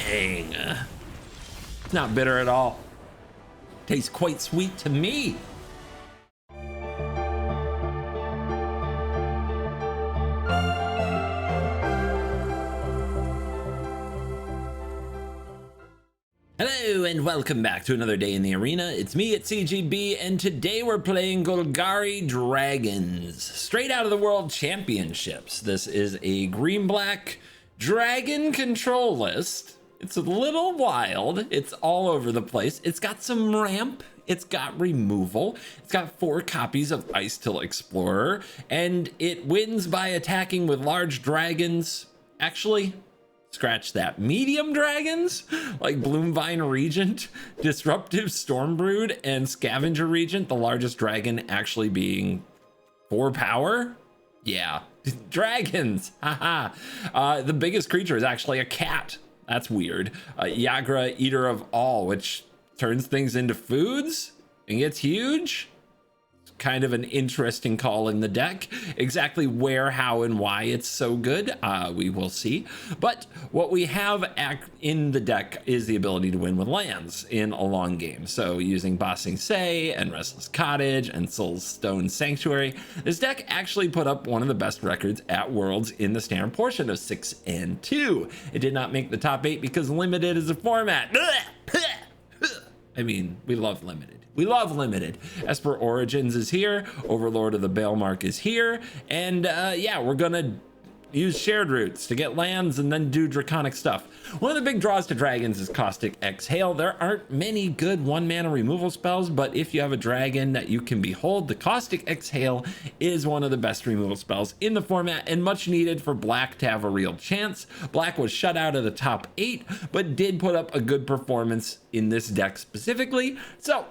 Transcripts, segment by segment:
Dang. It's not bitter at all. Tastes quite sweet to me. Hello and welcome back to another day in the arena. It's me at CGB, and today we're playing Golgari Dragons, straight out of the World Championships. This is a green-black dragon control list. It's a little wild. It's all over the place. It's got some ramp. It's got removal. It's got 4 copies of Ice Till Explorer, and it wins by attacking with large dragons. Actually, scratch that. Medium dragons like Bloomvine Regent, Disruptive Stormbrood, and Scavenger Regent, the largest dragon actually being 4 power. Yeah, dragons. Haha. The biggest creature is actually a cat. That's weird. Yagra, Eater of All, which turns things into foods and gets huge. Kind of an interesting call in the deck. Exactly where, how, and why it's so good, we will see. But what we have in the deck is the ability to win with lands in a long game. So using Bossing Say and Restless Cottage and Soulstone Sanctuary, this deck actually put up one of the best records at Worlds in the standard portion of 6-2. It did not make the top 8 because limited is a format. I mean, we love limited. We love limited. Esper Origins is here. Overlord of the Baelmark is here. And yeah, we're gonna use shared routes to get lands and then do draconic stuff. One of the big draws to dragons is Caustic Exhale. There aren't many good 1-mana removal spells, but if you have a dragon that you can behold, the Caustic Exhale is one of the best removal spells in the format and much needed for black to have a real chance. Black was shut out of the top 8, but did put up a good performance in this deck specifically. So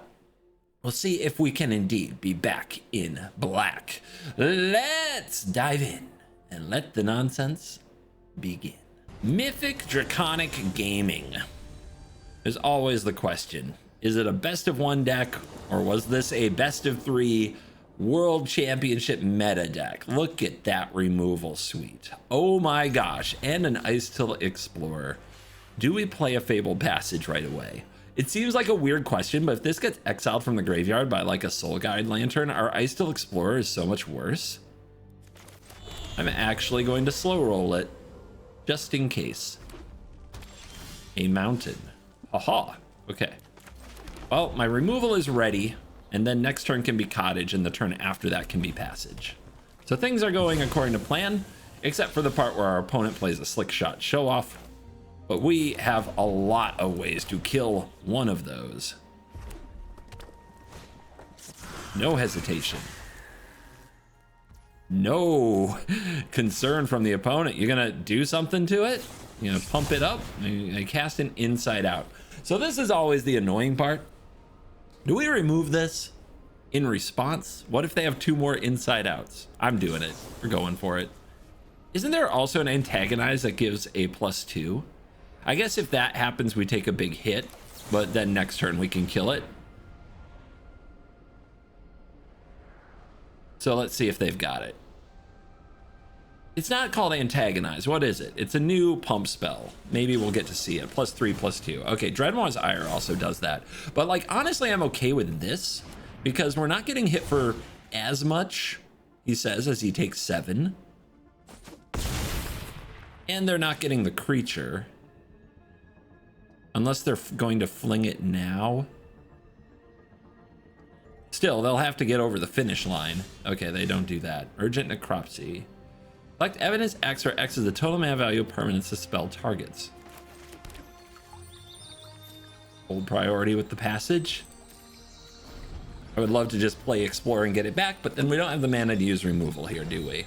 we'll see if we can indeed be back in black. Let's dive in and let the nonsense begin. Mythic Draconic Gaming. There's always the question, is it a best of 1 deck, or was this a best of 3 World Championship meta deck? Look at that removal suite. Oh my gosh, and an Ice Till Explorer. Do we play a Fabled Passage right away? It seems like a weird question, but if this gets exiled from the graveyard by like a Soul Guide Lantern, our Ice Till Explorer is so much worse. I'm actually going to slow roll it, just in case. A mountain. Haha. Okay. Well, my removal is ready, and then next turn can be Cottage, and the turn after that can be Passage. So things are going according to plan, except for the part where our opponent plays a Slick Shot Show Off. But we have a lot of ways to kill one of those. No hesitation. No concern from the opponent. You're gonna do something to it? You're gonna pump it up? I cast an Inside Out. So this is always the annoying part. Do we remove this in response? What if they have 2 more Inside Outs? I'm doing it. We're going for it. Isn't there also an Antagonize that gives a +2? I guess if that happens, we take a big hit, but then next turn we can kill it. So let's see if they've got it. It's not called Antagonize. What is it? It's a new pump spell. Maybe we'll get to see it. +3, +2. Okay, Dreadmaw's Ire also does that. But like, honestly, I'm okay with this because we're not getting hit for as much, he says, as he takes 7. And they're not getting the creature. Unless they're going to fling it now. Still, they'll have to get over the finish line. Okay, they don't do that. Urgent Necropsy. Collect evidence X, where X is the total mana value of permanents to spell targets. Hold priority with the passage. I would love to just play Explore and get it back, but then we don't have the mana to use removal here, do we?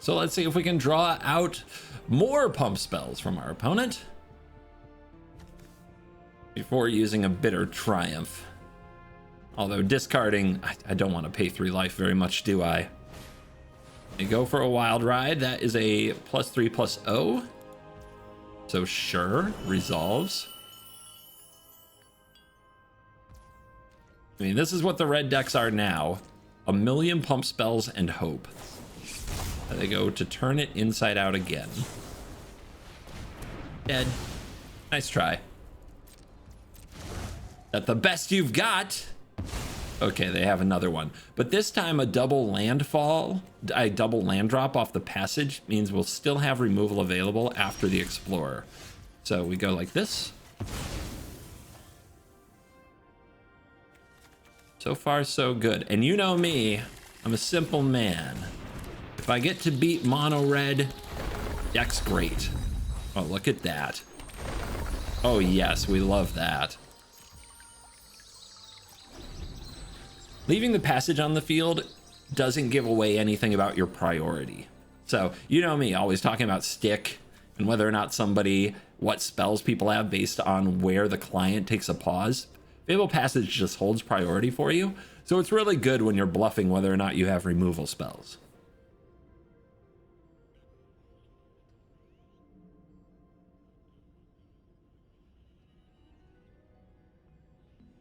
So let's see if we can draw out more pump spells from our opponent before using a Bitter Triumph. Although discarding, I don't want to pay 3 life very much, do I? I go for a Wild Ride. That is a +3/+0. So sure, resolves. I mean, this is what the red decks are now. 1,000,000 pump spells and hope. They go to turn it inside out again. Dead. Nice try. That the best you've got. Okay, they have another one. But this time a double landfall, a double land drop off the passage means we'll still have removal available after the Explorer. So we go like this. So far, so good. And you know me, I'm a simple man. If I get to beat mono red, deck's great. Oh, look at that. Oh yes, we love that. Leaving the passage on the field doesn't give away anything about your priority. So you know me, always talking about stick and whether or not somebody, what spells people have based on where the client takes a pause. Fable Passage just holds priority for you, so it's really good when you're bluffing whether or not you have removal spells.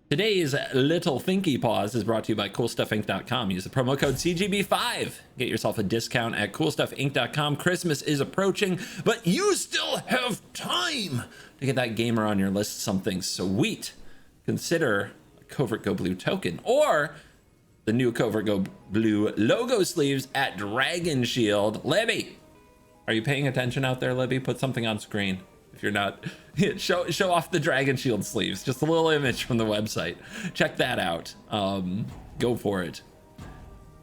Today's Little Thinky Pause is brought to you by CoolStuffInc.com. Use the promo code CGB5. Get yourself a discount at CoolStuffInc.com. Christmas is approaching, but you still have time to get that gamer on your list something sweet. Consider a CovertGoBlue token or the new CovertGoBlue logo sleeves at Dragon Shield. Libby, are you paying attention out there, Libby? Put something on screen. If you're not, show off the Dragon Shield sleeves. Just a little image from the website. Check that out. Go for it.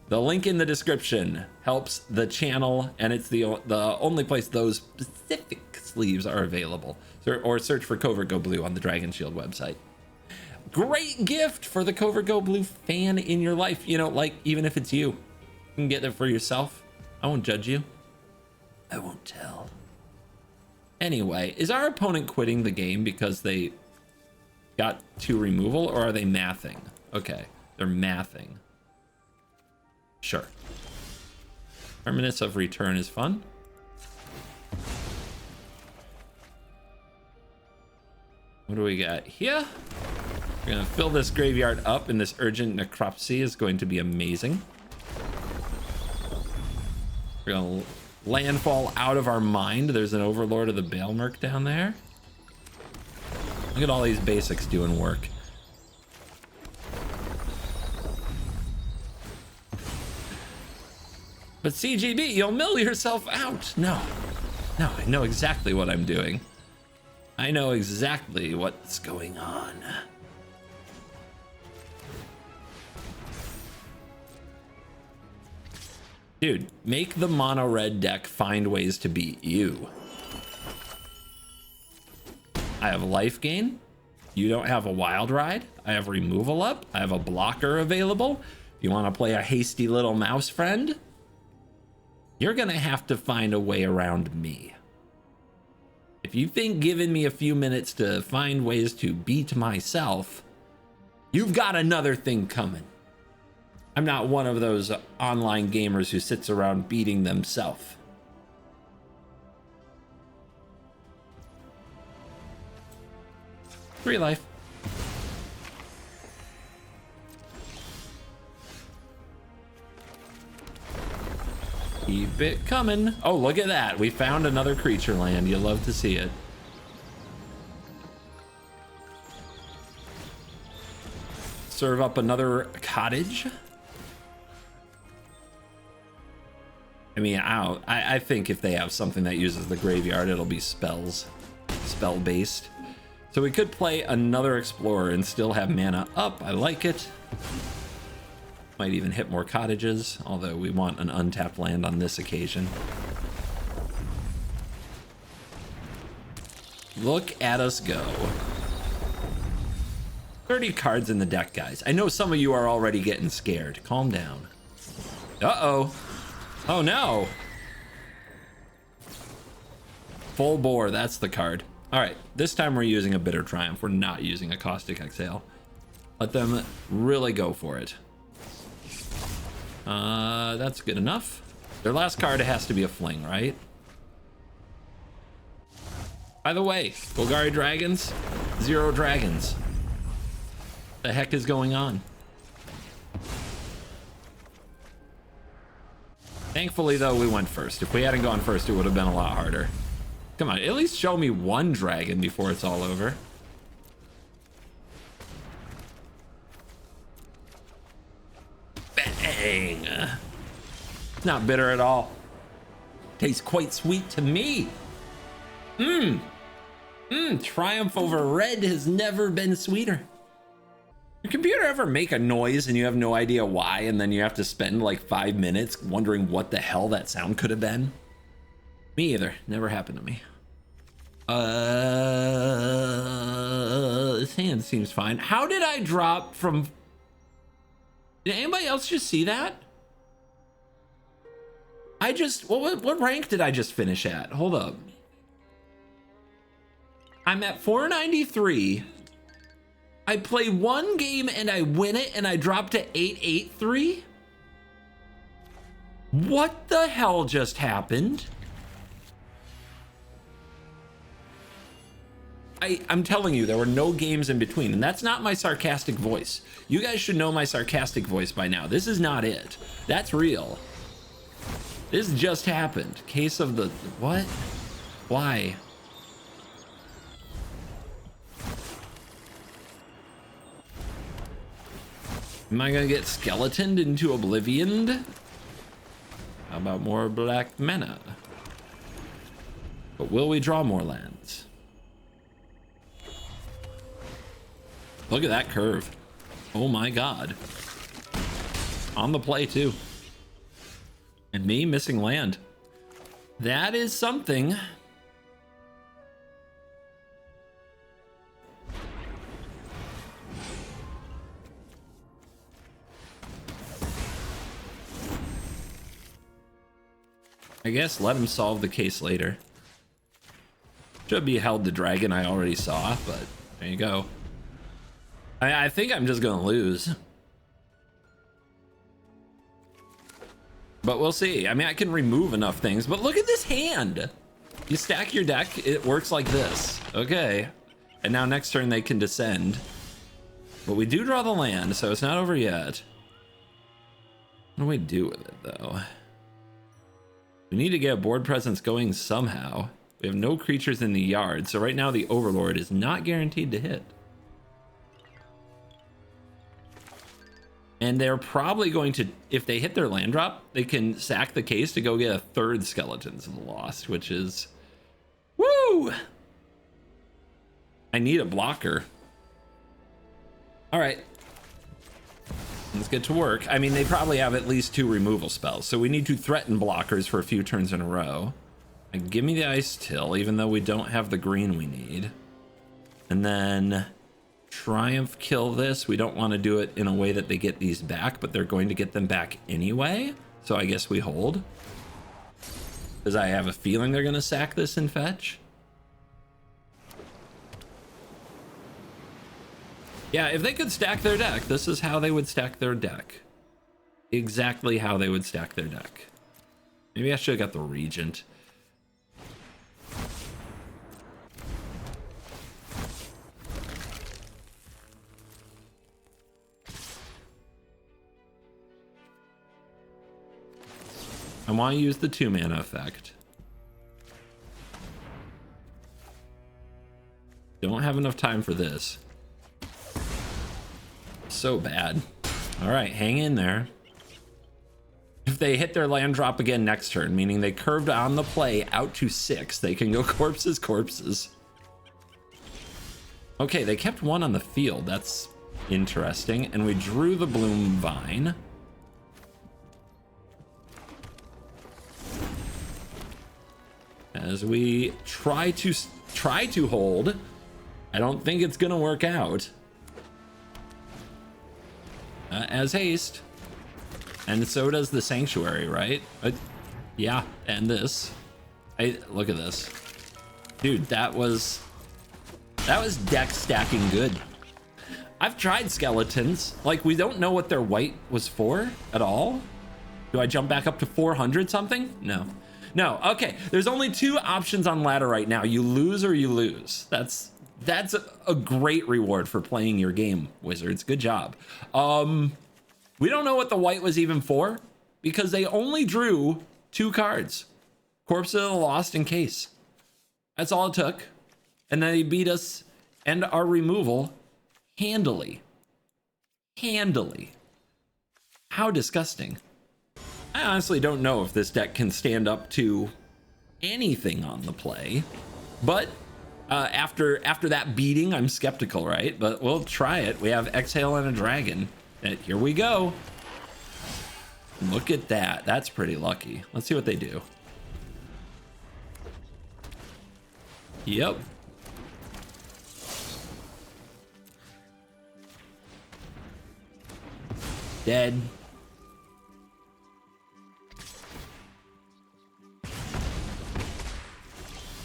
The link in the description helps the channel, and it's the only place those specific sleeves are available. Or search for CovertGoBlue on the Dragon Shield website. Great gift for the CovertGoBlue fan in your life. You know, like, even if it's you, you can get it for yourself. I won't judge you. I won't tell. Anyway, is our opponent quitting the game because they got 2 removal, or are they mathing? Okay, they're mathing. Sure. Permanence of Return is fun. What do we got here? We're gonna fill this graveyard up, and this Urgent Necropsy is going to be amazing. We're gonna landfall out of our mind. There's an Overlord of the Baelmerk down there. Look at all these basics doing work. But CGB, you'll mill yourself out. No, I know exactly what I'm doing. I know exactly what's going on. Dude, make the mono red deck find ways to beat you. I have life gain. You don't have a wild ride. I have removal up. I have a blocker available. If you want to play a hasty little mouse friend, you're going to have to find a way around me. If you think giving me a few minutes to find ways to beat myself, you've got another thing coming. I'm not one of those online gamers who sits around beating themselves. 3 life. Keep it coming. Oh, look at that. We found another creature land. You love to see it. Serve up another cottage. I mean, I think if they have something that uses the graveyard, it'll be spells, spell-based. So we could play another Explorer and still have mana up. I like it. Might even hit more cottages, although we want an untapped land on this occasion. Look at us go. 30 cards in the deck, guys. I know some of you are already getting scared. Calm down. Uh-oh. Oh no. Full bore, that's the card. All right, this time we're using a Bitter Triumph. We're not using a Caustic Exhale. Let them really go for it. That's good enough. Their last card has to be a fling, right? By the way, Golgari Dragons, 0 dragons. The heck is going on? Thankfully, though, we went first. If we hadn't gone first, it would have been a lot harder. Come on, at least show me one dragon before it's all over. Bang! It's not bitter at all. Tastes quite sweet to me. Triumph over red has never been sweeter. Your computer ever make a noise and you have no idea why, and then you have to spend like 5 minutes wondering what the hell that sound could have been? Me either. Never happened to me. This hand seems fine. How did I drop from... Did anybody else just see that? I just... What rank did I just finish at? Hold up. I'm at 493. I play one game and I win it and I drop to 883. What the hell just happened? I'm telling you, there were no games in between, and that's not my sarcastic voice. You guys should know my sarcastic voice by now. This is not it. That's real. This just happened. Case of the... What? Why? Am I gonna get skeletoned into oblivion? How about more black mana? But will we draw more lands? Look at that curve. Oh my god. On the play too. And me missing land. That is something. I guess let him solve the case later. Should be held the dragon I already saw, but there you go. I think I'm just gonna lose. But we'll see. I mean, I can remove enough things, but look at this hand. You stack your deck, it works like this. Okay. And now next turn they can descend. But we do draw the land, so it's not over yet. What do we do with it, though? We need to get a board presence going somehow. We have no creatures in the yard, so right now the Overlord is not guaranteed to hit. And they're probably going to, if they hit their land drop, they can sack the case to go get a third Skeletons of the Lost, which is... Woo! I need a blocker. All right. Let's get to work. I mean, they probably have at least 2 removal spells, so we need to threaten blockers for a few turns in a row. And give me the Ice Till, even though we don't have the green we need. And then... Triumph kill this. We don't want to do it in a way that they get these back, but they're going to get them back anyway. So I guess we hold. Because I have a feeling they're going to sack this and fetch. Yeah, if they could stack their deck, this is how they would stack their deck. Exactly how they would stack their deck. Maybe I should have got the Regent. I want to use the 2 mana effect. Don't have enough time for this. So bad. All right, hang in there. If they hit their land drop again next turn, meaning they curved on the play out to 6, they can go corpses, corpses. Okay, they kept 1 on the field. That's interesting. And we drew the Bloom Vine. As we try to hold. I don't think it's gonna work out. As haste. And so does the Sanctuary, right? Yeah, and this. Look at this. Dude, that was deck stacking good. I've tried Skeletons. Like, we don't know what their white was for at all. Do I jump back up to 400 something? No. No, okay. There's only 2 options on ladder right now. You lose or you lose. That's a great reward for playing your game, Wizards. Good job. We don't know what the white was even for because they only drew 2 cards. Corpse of the Lost and Case. That's all it took. And then he beat us and our removal handily. Handily. How disgusting. I honestly don't know if this deck can stand up to anything on the play, but after that beating, I'm skeptical, right? But we'll try it. We have Exhale and a Dragon. And here we go. Look at that. That's pretty lucky. Let's see what they do. Yep. Dead.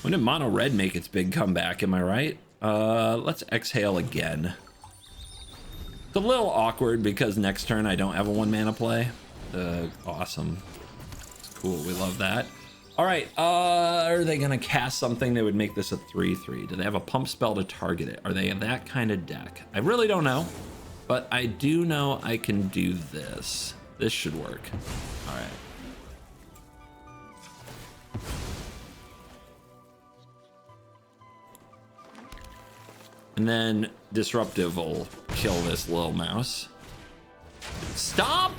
When did mono red make its big comeback? Am I right? Let's exhale again. It's a little awkward because next turn I don't have a 1 mana play. Awesome. It's cool. We love that. All right. Are they gonna cast something that would make this a 3/3? Do they have a pump spell to target it? Are they that kind of deck? I really don't know, but I do know I can do this. This should work. All right. And then Disruptive will kill this little mouse. Stop!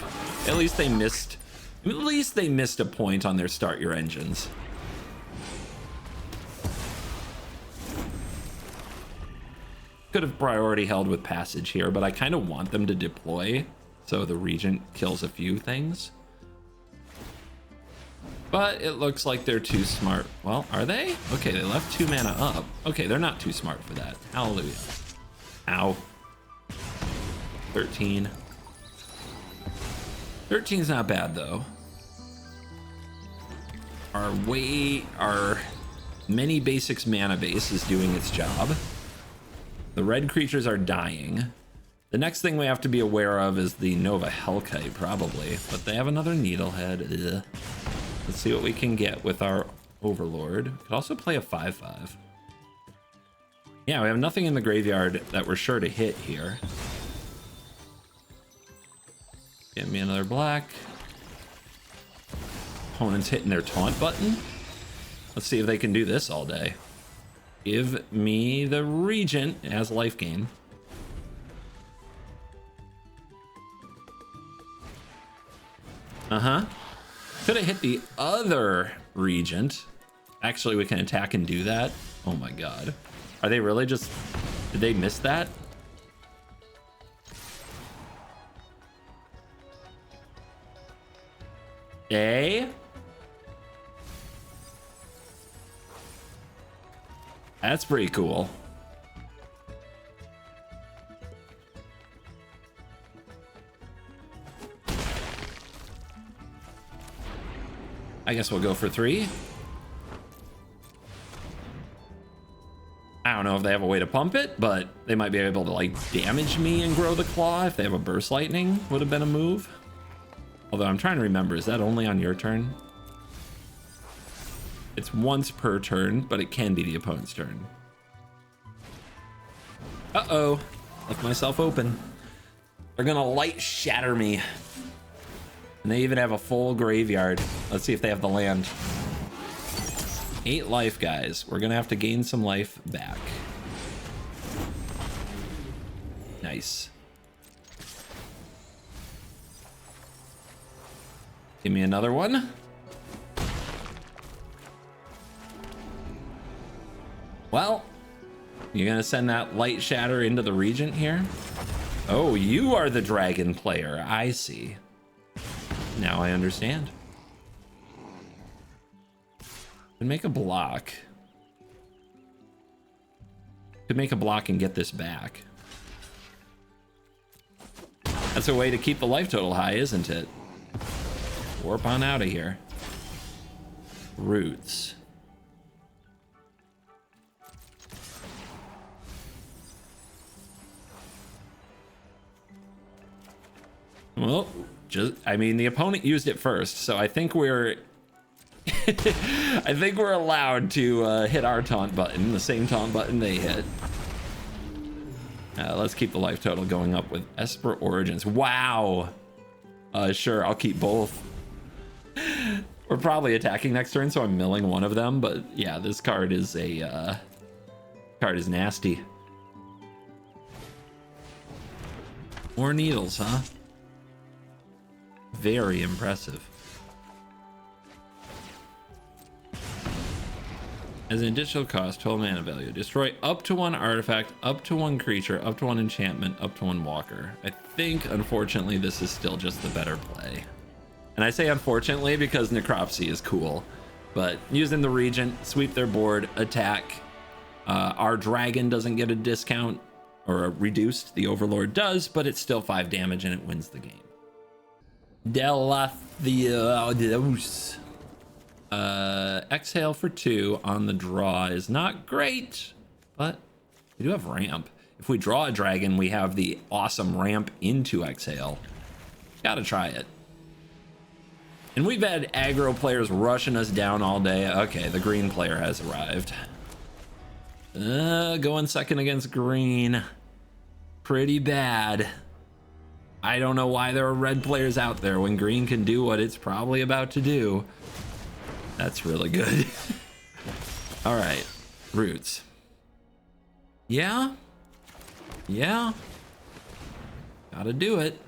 At least they missed. At least they missed a point on their Start Your Engines. Could have priority held with Passage here, but I kind of want them to deploy so the Regent kills a few things. But it looks like they're too smart. Well, are they? Okay, they left 2 mana up. Okay, they're not too smart for that. Hallelujah. Ow. 13. 13's not bad, though. Our many basics mana base is doing its job. The red creatures are dying. The next thing we have to be aware of is the Nova Hellkite, probably. But they have another Needlehead. Ugh. Let's see what we can get with our Overlord. Could also play a 5/5. Yeah, we have nothing in the graveyard that we're sure to hit here. Get me another black. Opponent's hitting their taunt button. Let's see if they can do this all day. Give me the Regent. It has life gain. Uh-huh. Could have hit the other Regent. Actually, we can attack and do that. Oh my god. Are they really just... Did they miss that? That's pretty cool. I guess we'll go for 3. I don't know if they have a way to pump it, but they might be able to like damage me and grow the claw. If they have a burst lightning, would have been a move. Although I'm trying to remember, is that only on your turn? It's once per turn, but it can be the opponent's turn. Uh-oh, left myself open. They're gonna light shatter me. And they even have a full graveyard. Let's see if they have the land. 8 life, guys. We're gonna have to gain some life back. Nice. Give me another one. Well, you're gonna send that light shatter into the Regent here? Oh, you are the dragon player. I see. Now I understand. Could make a block. Could make a block and get this back. That's a way to keep the life total high, isn't it? Warp on out of here. Roots. Well, I mean, the opponent used it first, so I think we're I think we're allowed to hit our taunt button, the same taunt button they hit. Let's keep the life total going up with Esper Origins. Wow. Sure, I'll keep both. We're probably attacking next turn, so I'm milling one of them. But yeah, this card is a card is nasty. More needles, huh? Very impressive. As an additional cost, 12 mana value. Destroy up to 1 artifact, up to 1 creature, up to 1 enchantment, up to 1 walker. I think, unfortunately, this is still just the better play. And I say unfortunately because Necropsy is cool. But using the Regent, sweep their board, attack. Our dragon doesn't get a discount or a reduced. The Overlord does, but it's still 5 damage and it wins the game. Delathios. Exhale for 2 on the draw is not great, but we do have ramp. If we draw a dragon, we have the awesome ramp into exhale. Gotta try it. And we've had aggro players rushing us down all day. Okay, the green player has arrived. Going second against green. Pretty bad. I don't know why there are red players out there when green can do what it's probably about to do. That's really good. All right, roots. Yeah. Gotta do it.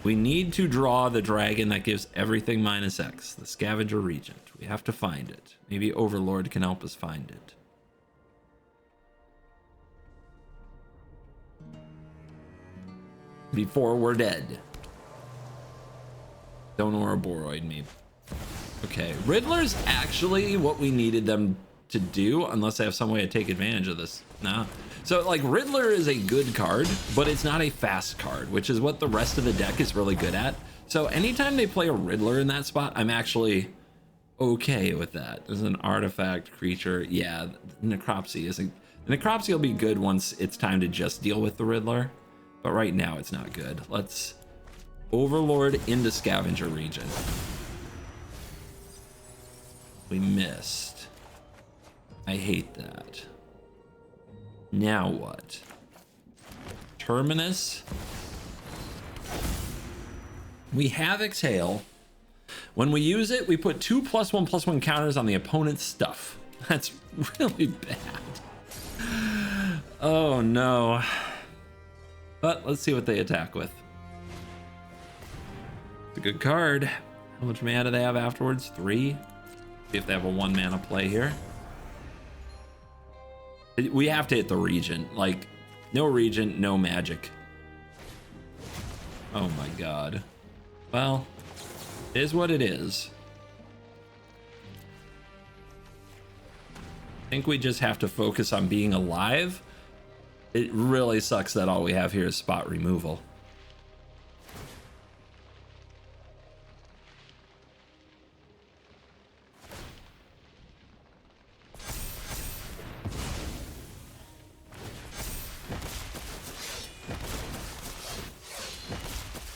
We need to draw the dragon that gives everything -X, the Scavenger Regent. We have to find it. Maybe Overlord can help us find it. Before we're dead. Don't Ouroboros me. Okay, Riddler's actually what we needed them to do, unless they have some way to take advantage of this. Nah. So, like, Riddler is a good card, but it's not a fast card, which is what the rest of the deck is really good at. So anytime they play a Riddler in that spot, I'm actually okay with that. There's an artifact creature. Yeah, Necropsy isn't... Necropsy will be good once it's time to just deal with the Riddler, but right now it's not good. Let's Overlord into Scavenger Regent. We missed. I hate that. Now what? Terminus. We have Exhale. When we use it, we put 2 +1/+1 counters on the opponent's stuff. That's really bad. Oh no. But let's see what they attack with. It's a good card. How much mana do they have afterwards? 3. See if they have a 1 mana play here. We have to hit the Regent. Like, no Regent, no magic. Oh my god. Well, it is what it is. I think we just have to focus on being alive. It really sucks that all we have here is spot removal.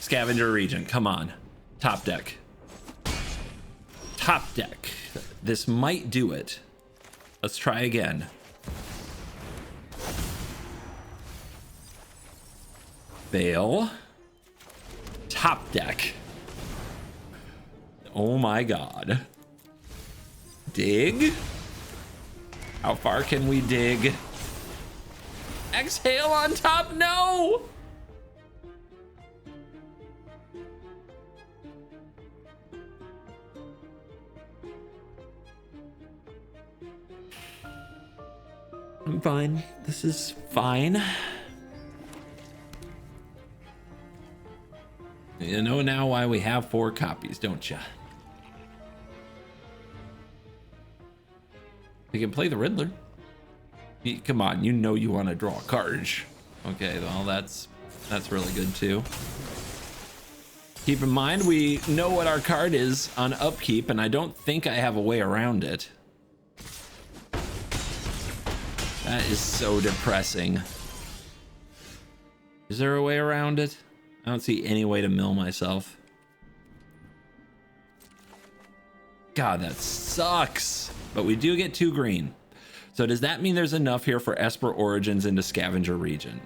Scavenger Regent, come on. Top deck. Top deck. This might do it. Let's try again. Fail. Top deck. Oh my god. Dig. How far can we dig? Exhale on top, no! I'm fine. This is fine. You know now why we have 4 copies, don't you? You can play the Riddler. Come on, you know you want to draw a card. Okay, well that's really good too. Keep in mind we know what our card is on upkeep, and I don't think I have a way around it. That is so depressing. Is there a way around it? I don't see any way to mill myself. God, that sucks. But we do get 2 green. So does that mean there's enough here for Esper Origins into Scavenger Regent?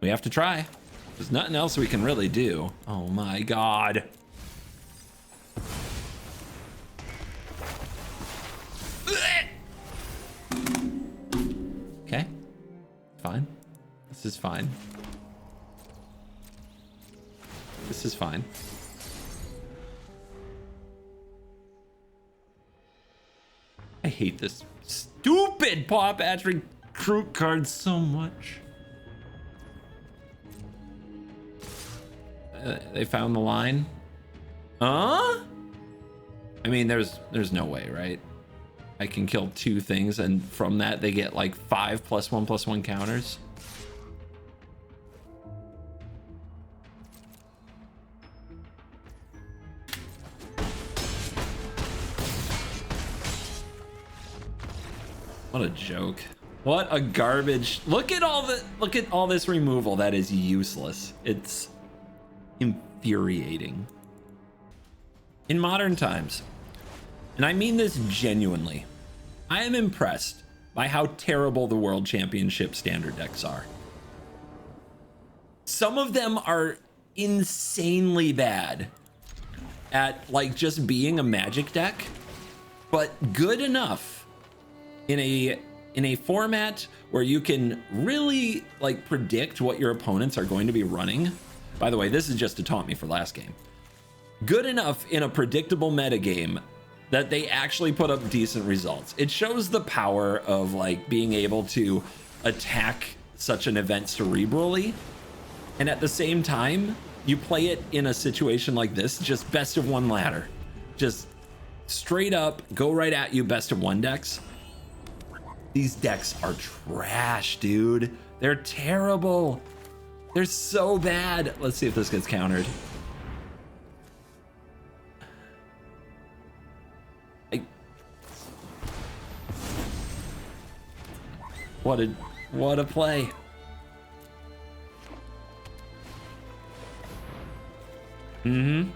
We have to try. There's nothing else we can really do. Oh my god. fine. This is fine. This is fine. I hate this stupid Paw Patrick recruit card so much. They found the line. Huh? I mean, there's no way, right? I can kill 2 things, and from that they get like 5 +1/+1 counters. What a joke. What a garbage. Look at all this removal that is useless. It's infuriating. In modern times, and I mean this genuinely, I am impressed by how terrible the World Championship standard decks are. Some of them are insanely bad at like just being a Magic deck, but good enough in a format where you can really like predict what your opponents are going to be running. By the way, this is just to taunt me for last game. Good enough in a predictable metagame that they actually put up decent results. It shows the power of like being able to attack such an event cerebrally, and at the same time you play it in a situation like this, just best of 1 ladder, just straight up go right at you, best of 1 decks. These decks are trash, dude. They're terrible. They're so bad. Let's see if this gets countered. What a play. Come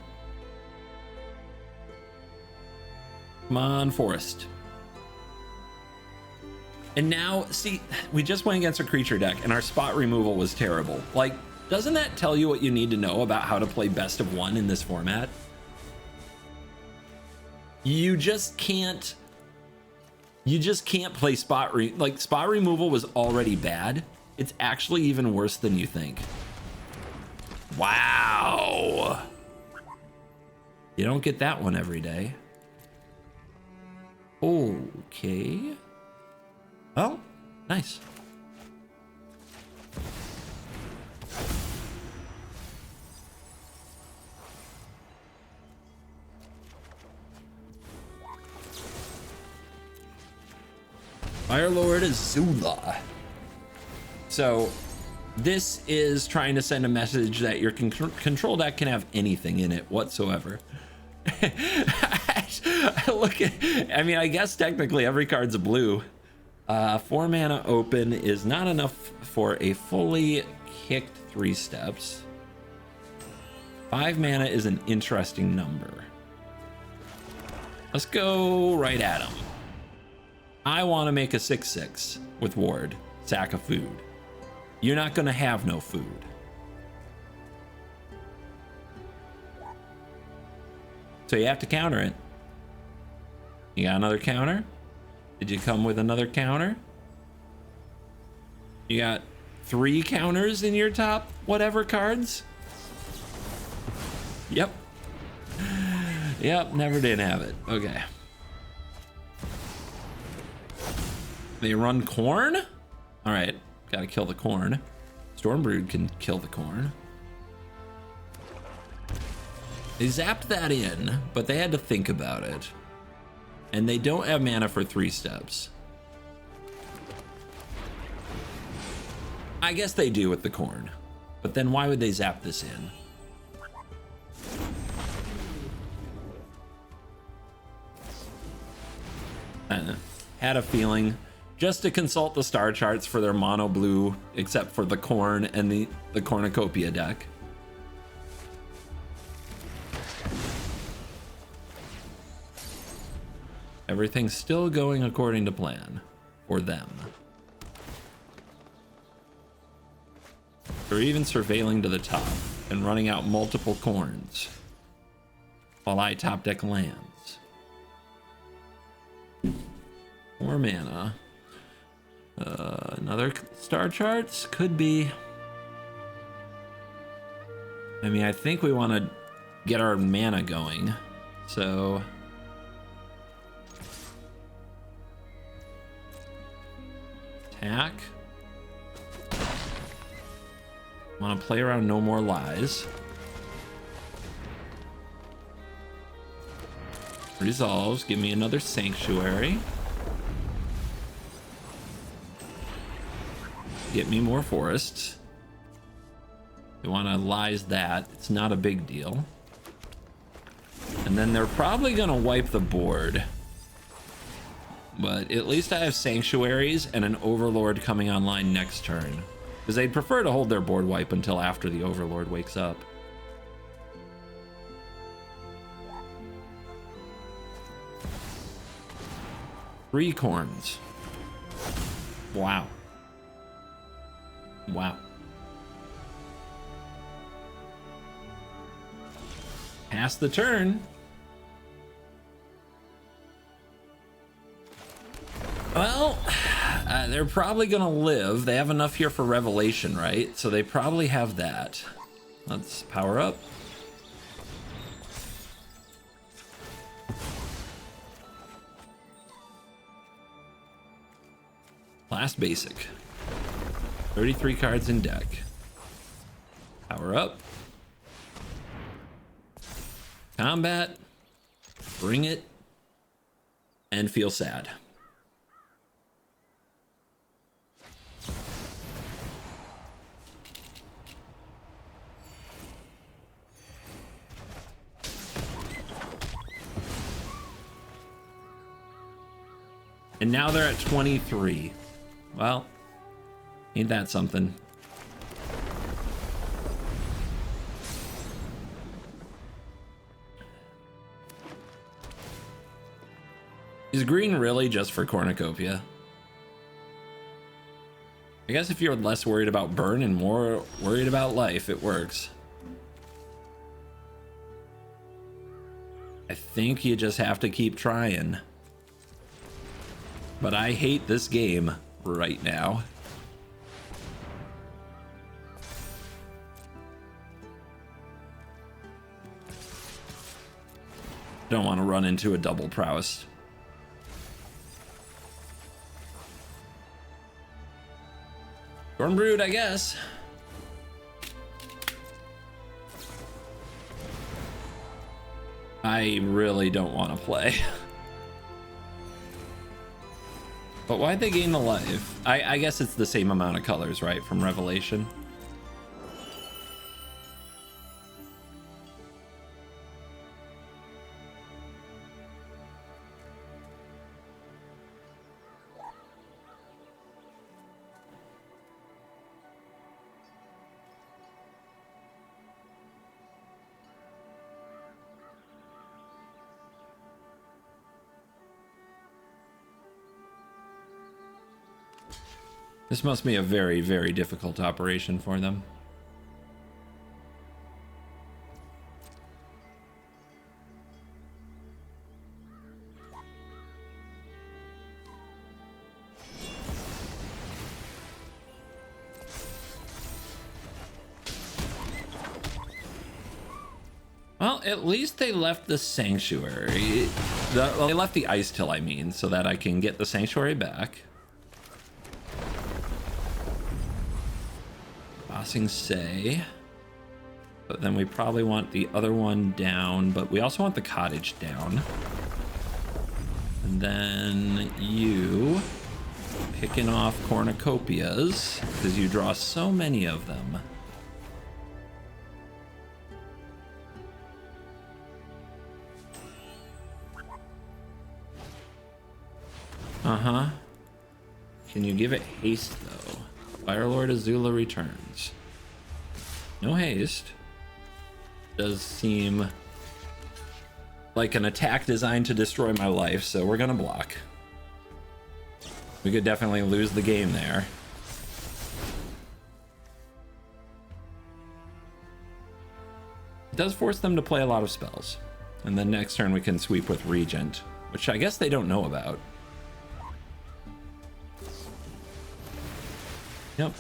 on, Forest. And now, see, we just went against a creature deck and our spot removal was terrible. Like, doesn't that tell you what you need to know about how to play best of 1 in this format? You just can't play spot removal was already bad. It's actually even worse than you think. Wow. You don't get that one every day. Okay. Oh, nice. Firelord Azula. So this is trying to send a message that your control deck can have anything in it whatsoever. Look at, I mean, I guess technically every card's a blue. 4 mana open is not enough for a fully kicked 3 steps. 5 mana is an interesting number. Let's go right at him. I want to make a 6/6 with Ward. Sack of food. You're not going to have no food. So you have to counter it. You got another counter? Did you come with another counter? You got 3 counters in your top whatever cards? Yep. Yep, never did have it. Okay. They run corn? All right, gotta kill the corn. Stormbrood can kill the corn. They zapped that in, but they had to think about it. And they don't have mana for 3 steps. I guess they do with the corn, but then why would they zap this in? I had a feeling. Just to consult the star charts for their mono blue, except for the corn and the cornucopia deck. Everything's still going according to plan for them. They're even surveilling to the top and running out multiple corns while I top deck lands. 4 mana. Another star charts could be. I mean, I think we want to get our mana going, so attack. Want to play around No More Lies. Resolves. Give me another Sanctuary. Get me more forests. You want to Lies that. It's not a big deal. And then they're probably going to wipe the board. But at least I have Sanctuaries and an Overlord coming online next turn. Because they'd prefer to hold their board wipe until after the Overlord wakes up. Three corns. Wow. Wow. Pass the turn. Well, they're probably gonna live. They have enough here for Revelation, right? So they probably have that. Let's power up. Last basic. 33 cards in deck. Power up. Combat. Bring it. And feel sad. And now they're at 23. Well, ain't that something? Is green really just for cornucopia? I guess if you're less worried about burn and more worried about life, it works. I think you just have to keep trying. But I hate this game right now. Don't want to run into a double prowess. Storm Brood, I guess. I really don't want to play. But why'd they gain the life? I guess it's the same amount of colors, right? From Revelation. This must be a very, very difficult operation for them. Well, at least they left the Sanctuary. Well, they left the Ice Till, I mean, so that I can get the Sanctuary back. Say, but then we probably want the other one down, but we also want the cottage down. And then you picking off cornucopias because you draw so many of them. Can you give it haste though? Firelord Azula returns. No haste. Does seem like an attack designed to destroy my life, so we're gonna block. We could definitely lose the game there. It does force them to play a lot of spells. And then next turn we can sweep with Regent, which I guess they don't know about. Yep.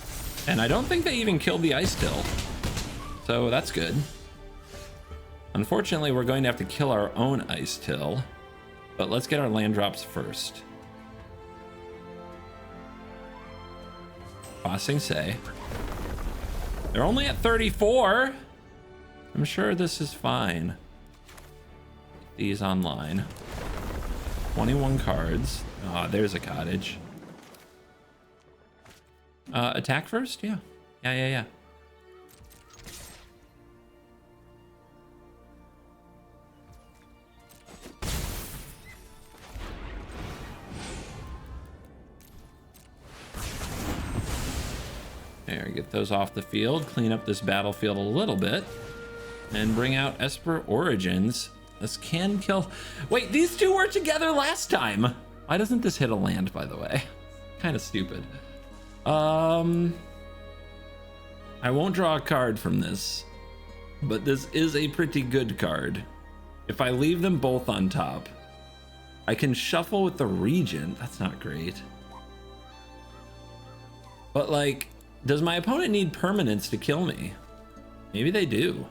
And I don't think they even killed the Ice Till. So that's good. Unfortunately, we're going to have to kill our own Ice Till. But let's get our land drops first. Passing say. They're only at 34. I'm sure this is fine. These online. 21 cards. Oh, there's a cottage. Attack first? Yeah. Yeah. There, get those off the field, clean up this battlefield a little bit, and bring out Esper Origins. This can kill... Wait, these two were together last time! Why doesn't this hit a land, by the way? Kind of stupid. I won't draw a card from this, but this is a pretty good card. If I leave them both on top, I can shuffle with the Regent. That's not great. But like... Does my opponent need permanents to kill me? Maybe they do.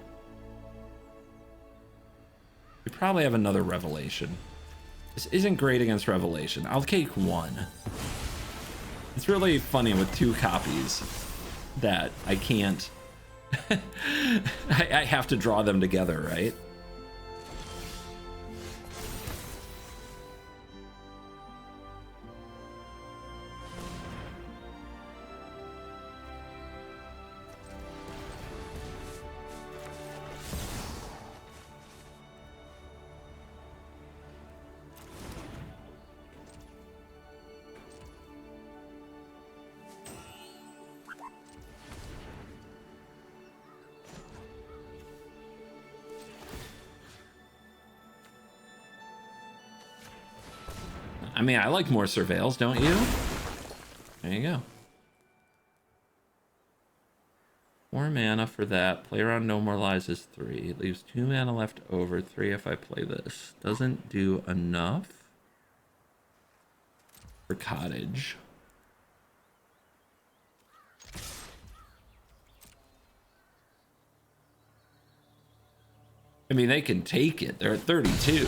We probably have another Revelation. This isn't great against Revelation. I'll take one. It's really funny with two copies that I can't... I have to draw them together, right? I mean, I like more surveils, don't you? There you go. 4 mana for that. Play around no more lies is 3. It leaves 2 mana left over. 3 if I play this. Doesn't do enough for cottage. I mean, they can take it. They're at 32.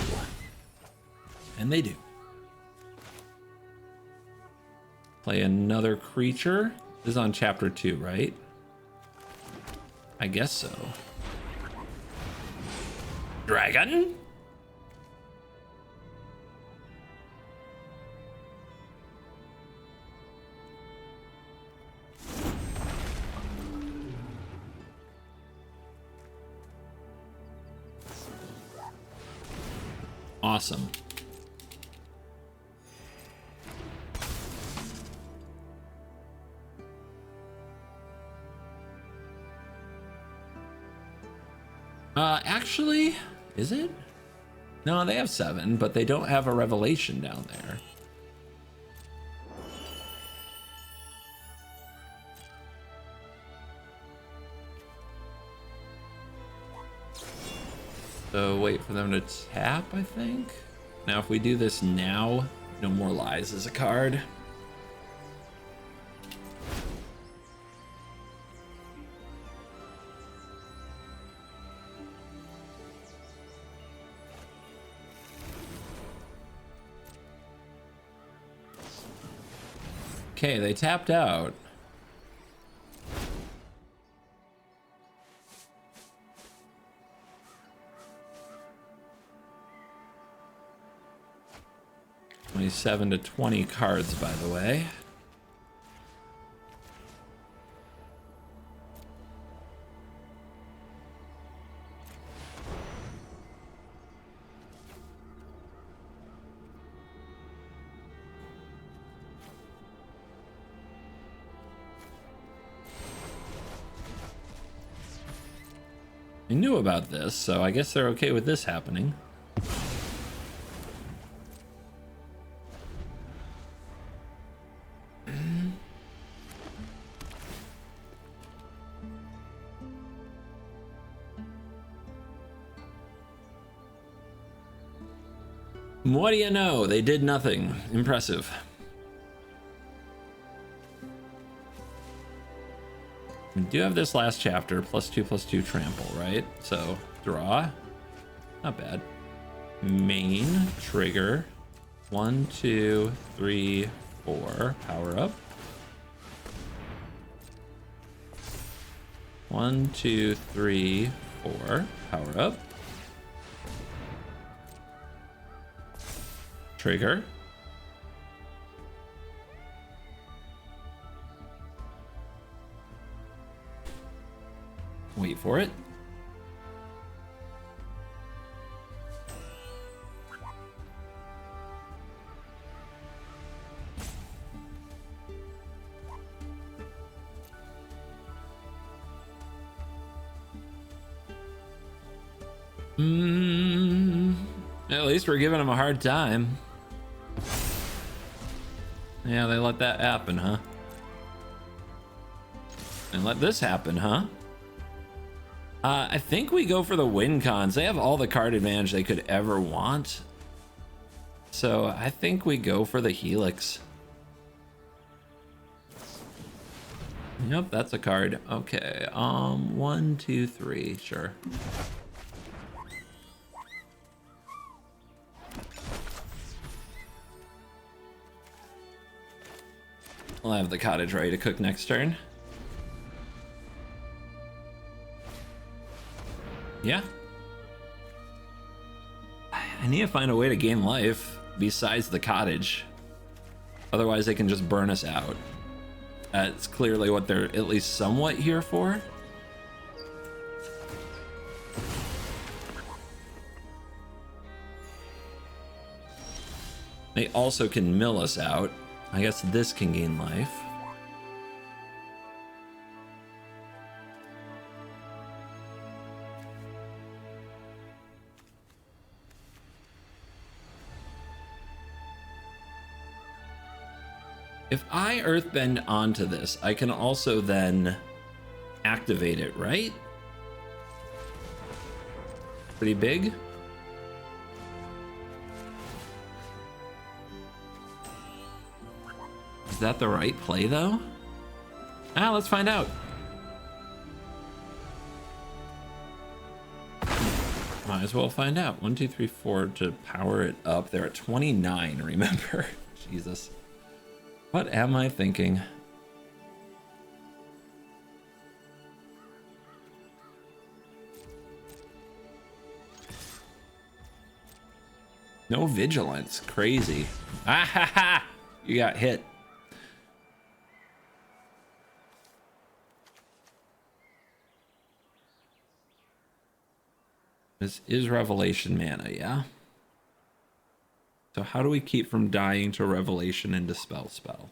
And they do. Play another creature. This is on chapter 2, right? I guess so. Dragon? Awesome. Actually, is it? No, they have 7, but they don't have a Revelation down there. So wait for them to tap, I think. Now, if we do this now, No More Lies is a card. Okay, they tapped out. $27 to 20 cards, by the way. I knew about this, so I guess they're okay with this happening. What do you know? They did nothing. Impressive. We do have this last chapter, +2/+2 trample, right? So draw, not bad. Main, trigger, 1, 2, 3, 4, power up. 1, 2, 3, 4, power up. Trigger. Wait for it. At least we're giving them a hard time. Yeah, they let that happen, huh? And let this happen, huh? I think we go for the win cons. They have all the card advantage they could ever want. So I think we go for the Helix. Yep, that's a card. Okay, 1, 2, 3, sure. I'll have the cottage ready to cook next turn. Yeah. I need to find a way to gain life besides the cottage. Otherwise, they can just burn us out. That's clearly what they're at least somewhat here for. They also can mill us out. I guess this can gain life. If I Earthbend onto this, I can also then activate it, right? Pretty big. Is that the right play, though? Let's find out. Might as well find out. 1, 2, 3, 4 to power it up. They're at 29, remember? Jesus. What am I thinking? No vigilance. Crazy. Ah ha ha! You got hit. This is Revelation mana, yeah? So how do we keep from dying to Revelation and Dispel spell?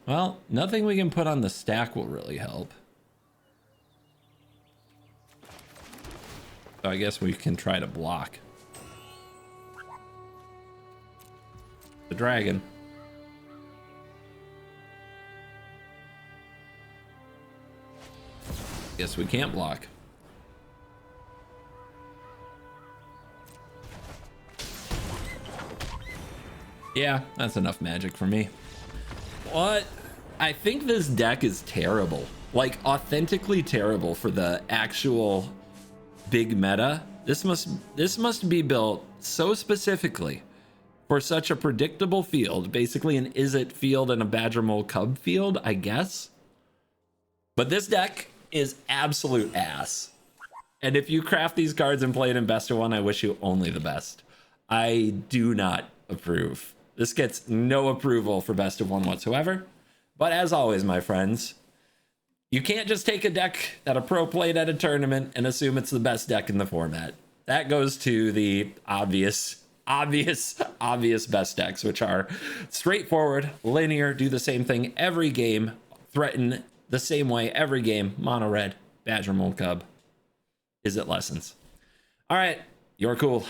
Well, nothing we can put on the stack will really help. So I guess we can try to block. The dragon. Guess we can't block. Yeah, that's enough magic for me. What? I think this deck is terrible. Like, authentically terrible for the actual big meta. This must be built so specifically for such a predictable field. Basically an Is-It field and a Badger Mole Cub field, I guess. But this deck is absolute ass. And if you craft these cards and play it in best of one, I wish you only the best. I do not approve. This gets no approval for best of one whatsoever. But as always, my friends, you can't just take a deck that a pro played at a tournament and assume it's the best deck in the format. That goes to the obvious best decks, which are straightforward, linear, do the same thing every game, threaten the same way every game, mono red, Badger Mole Cub. Is it lessons? All right, you're cool.